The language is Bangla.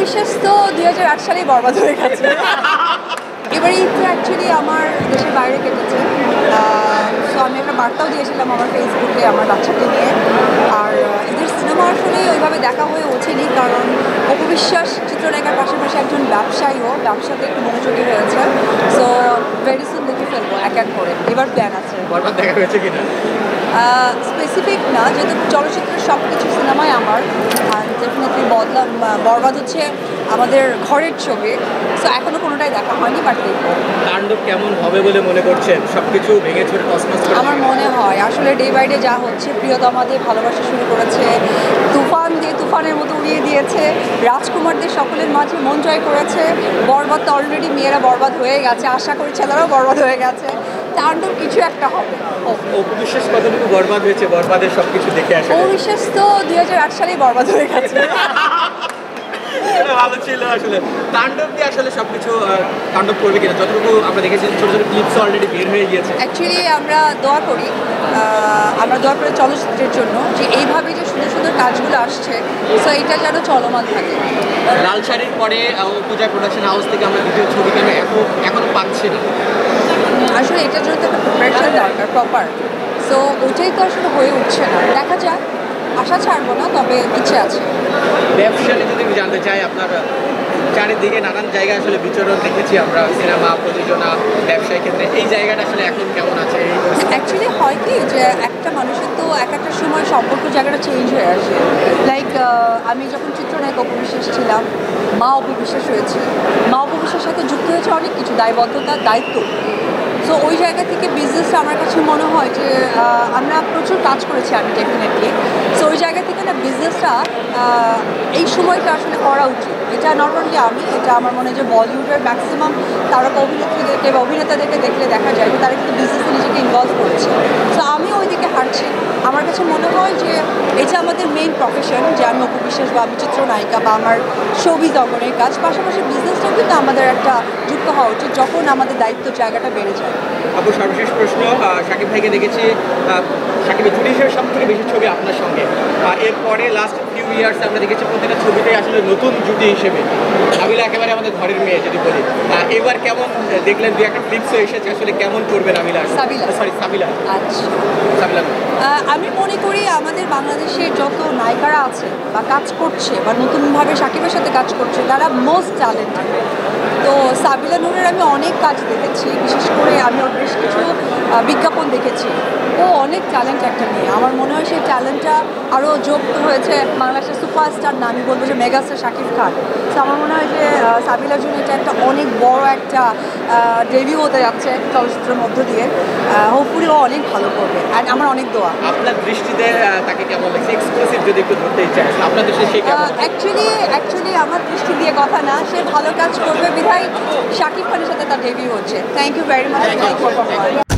অপবিশ্বাস তো 2008 সালেই বরবাদ হয়ে গেছে। এবারে ঈদটা অ্যাকচুয়ালি আমার দেশের বাইরে কেটেছে। সো আমি একটা বার্তাও দিয়েছিলাম আমার ফেসবুকে আমার বাচ্চাকে নিয়ে। আর ঈদের সিনেমা আসলে ওইভাবে দেখা হয়ে ওঠেনি, কারণ অপবিশ্বাস চিত্রনায়িকার পাশাপাশি একজন ব্যবসায়ীও, ব্যবসাতে একটু মনোযোগী হয়েছে। সো ভেরি সুন দেখে ফেলবো এক এক করে। এবার প্ল্যান আছে। বরবাদ দেখা হয়েছে কিনা? স্পেসিফিক না, যেহেতু চলচ্চিত্রের সব কিছু সিনেমাই আমার, আর ডেফিনেটলি বরবাদ হচ্ছে আমাদের ঘরের ছবি। সো এখনও কোনোটাই দেখা হয়নি, বাট দেখবো। তাণ্ডব কেমন হবে বলে মনে করছেন? সবকিছু ভেঙে চুরে তছনছ করে আমার মনে হয় আসলে ডে বাই ডে যা হচ্ছে, প্রিয়তমাদের ভালোবাসা শুরু করেছে, তুফান দিয়ে তুফানের মতো উড়িয়ে দিয়েছে, রাজকুমারদের সকলের মাঝে মন জয় করেছে। বরবাদ তো অলরেডি মেয়েরা বরবাদ হয়ে গেছে, আশা করি ছেলেরাও বরবাদ হয়ে গেছে। তাণ্ডব কিছু একটা হবে। অপবিশ্বাস কতটুকু বরবাদ হয়েছে বরবাদের সবকিছু দেখে আসে? অপবিশ্বাস তো 2008 সালেই বরবাদ হয়ে গেছে। ভালো ছিল আসলে। তাণ্ডব দিয়ে আসলে সবকিছু তাণ্ডব করবে কিনা? যতটুকু আমরা দেখেছি ছোট ছোট ক্লিপস অলরেডি বের হয়ে গিয়েছে। অ্যাকচুয়ালি আমরা দোয়া করি চলচ্চিত্রের জন্য যে এইভাবে যে সুন্দর সুন্দর কাজগুলো আসছে, সো এইটা যেন চলমান থাকে। লাল শাড়ির পরে পূজা প্রোডাকশন হাউস থেকে আমরা দ্বিতীয় ছবি কেন এখনো পাচ্ছি না? আসলে এটার জন্য তো একটা প্রিপারেশন দরকার প্রপার। সো ওইটাই তো আসলে হয়ে উঠছে না। দেখা যাক, আশা ছাড়বো না, তবে ইচ্ছে আছে। ব্যবসা নিয়ে যদি আমি জানতে চাই, আপনার চারিদিকে নানান জায়গায় আসলে বিচরণ দেখেছি আমরা, সিনেমা, প্রযোজনা, ব্যবসায়ী ক্ষেত্রে এই জায়গাটা আসলে এখন কেমন আছে? অ্যাকচুয়ালি হয় কি যে একটা মানুষের তো এক একটা সময় সম্পর্ক জায়গাটা চেঞ্জ হয়ে আসে। লাইক আমি যখন চিত্রনায়ক অপবিশ্বাস ছিলাম, মা অপবিশ্বাস হয়েছে। মা অপবিশ্বাসের সাথে যুক্ত হয়েছে অনেক কিছু, দায়বদ্ধতা, দায়িত্ব। সো ওই জায়গা থেকে বিজনেসটা আমার কাছে মনে হয় যে আমরা প্রচুর কাজ করেছি আমি ডেফিনেটলি। সো ওই জায়গা থেকে না বিজনেসটা এই সময়টা আসলে করা উচিত। এটা নট অনলি আমি, এটা আমার মনে হয় যে বলিউডের ম্যাক্সিমাম তারা অভিনেত্রীদেরকে বা অভিনেতাদেরকে দেখলে দেখা যায় যে তারা কিন্তু বিজনেসে নিজেকে ইনভলভ করছে। সো আমি ওই দিকে হাঁটছি। আমার কাছে মনে হয় যে এটা আমাদের মেইন প্রফেশন, যে আমি অপবিশ্বাস বা আমি চিত্রনায়িকা বা আমার শোবিজ অঙ্গনের কাজ, পাশাপাশি বিজনেসটাও কিন্তু আমাদের একটা যুক্ত হওয়া উচিত যখন আমাদের দায়িত্ব জায়গাটা বেড়ে যায়। আপু, সর্বশেষ প্রশ্ন, শাকিব ভাইকে দেখেছি, শাকিবের জুটি হিসেবে সব থেকে বেশি ছবি আপনার সঙ্গে। এরপরে লাস্ট ফিউ ইয়ার্স আমরা দেখেছি প্রতিটা ছবিতেই আসলে নতুন জুটি হিসেবে। নাবিলা একেবারে আমাদের ঘরের মেয়ে যদি বলি, এবার কেমন দেখলেন? দু একটা ফ্লিক্সও এসেছে, আসলে কেমন করবে নাবিলা? সাবিলা। আচ্ছা, সাবিলা। আমি মনে করি আমাদের বাংলাদেশের যত নায়িকারা আছে বা কাজ করছে বা নতুনভাবে শাকিবের সাথে কাজ করছে, তারা মোস্ট ট্যালেন্টেড। তো সাবিলা নূরের আমি অনেক কাজ দেখেছি, বিশেষ করে আমি ওর বেশ কিছু বিজ্ঞাপন দেখেছি। ও অনেক ট্যালেন্ট একটা মেয়ে। আমার মনে হয় সেই ট্যালেন্টটা আরও যুক্ত হয়েছে বাংলাদেশের সুপারস্টার না, আমি বলবো যে মেগাস্টার শাকিব খান। তো আমার মনে হয় যে সাবিলার জন্য এটা একটা অনেক বড় একটা ডেবিউ হতে যাচ্ছে চলচ্চিত্রের মধ্য দিয়ে। হোপফুলি ও অনেক ভালো করবে, অ্যান্ড আমার অনেক দোয়া। আপনার দৃষ্টিতে তাকে কেমন লাগছে? এক্সক্লুসিভ যদি একটু ধরতে ইচ্ছা আসলে আপনার দৃষ্টিতে সে কেমন? অ্যাকচুয়ালি আমার দৃষ্টি দিয়ে কথা না, সে ভালো কাজ করবে বিধায় শাকিব খানের সাথে তার ডেবিউ হচ্ছে। Thank you very much.